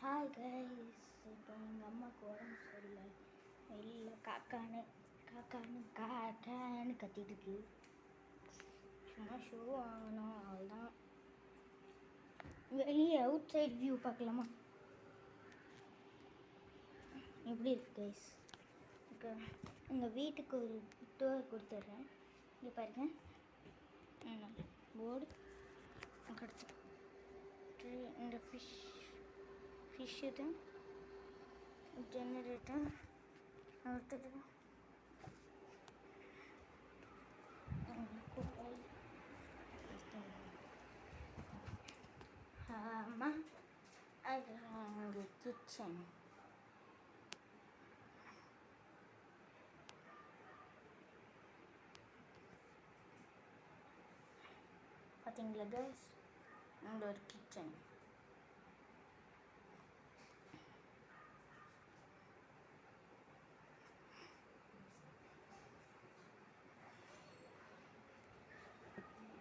Hi guys, இப்போ எங்கள் அம்மாவுக்கு உடம்பு சரியில்லை. இல்லை காக்கான்னு காக்கான்னு காக்கான்னு கத்திட்டு இருக்கு. சும்மா ஷூ வாங்கணும், அவ்வளோதான். வெளியே அவுட் சைட் வியூ பார்க்கலாமா? எப்படி இருக்கு கைஸ்? எங்கள் வீட்டுக்கு ஒரு டூர் கொடுத்துட்றேன். இங்கே பாருங்க, போர்டு அடுத்து இந்த ஃபிஷ்ஷு தான் ஜெனரேட்டர். அடுத்தது ஆமாம், அது அங்கே கிச்சன். பார்த்தீங்களா கைஸ், அங்கே ஒரு கிச்சன்.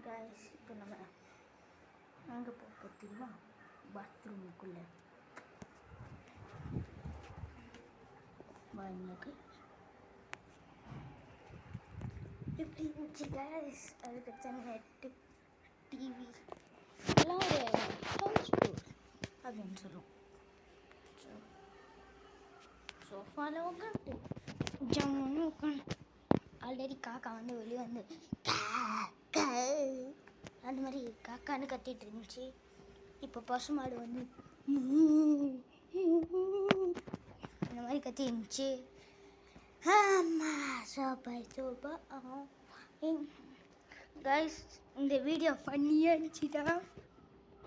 கைஸ், இப்போ நம்ம அங்கே போக தெரியுமா, பாத்ரூமுக்குள்ளே வாங்க. எப்படி இருந்துச்சு கைஸ்? அதுக்கு நெட்டு டிவி எல்லாம் ஒரு ஹவுஸ் டூர் அப்படின்னு சொல்லுவோம். சோஃபாவில் உட்காந்து ஜம்முன்னு உட்காந்து ஆல்ரெடி காக்கா வந்து வெளியே வந்து அந்த மாதிரி காக்கான்னு கத்திட்டு இருந்துச்சு. இப்போ பசுமாடு வந்து இந்த மாதிரி கத்தி இருந்துச்சு. ஆமாம், சூப்பர். கைஸ், இந்த வீடியோ ஃபன்னியாக இருந்துச்சுன்னா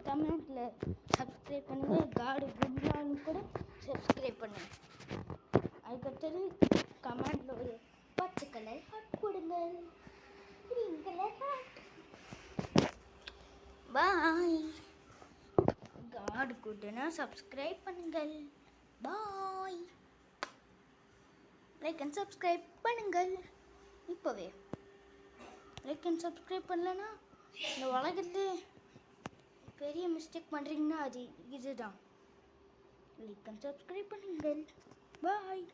கமெண்ட்டில் சப்ஸ்கிரைப் பண்ணுங்கள். காடு குண்டான்னு கூட சப்ஸ்கிரைப் பண்ணுங்கள். அதுக்கடுத்தது கமெண்டில் ஒரு பச்சை கலர் ஹார்ட் கொடுங்கள், கிரீன் கலர் ஹார்ட். பாய். காடு குட்டுனா சப்ஸ்கிரைப் பண்ணுங்கள். பாய். லைக் அண்ட் சப்ஸ்கிரைப் பண்ணுங்கள். இப்போவே லைக் அண்ட் சப்ஸ்கிரைப் பண்ணலன்னா இந்த உலகத்துலேயே பெரிய மிஸ்டேக் பண்ணுறீங்கன்னா அது இதுதான். லைக் அண்ட் சப்ஸ்கிரைப் பண்ணுங்கள். பாய்.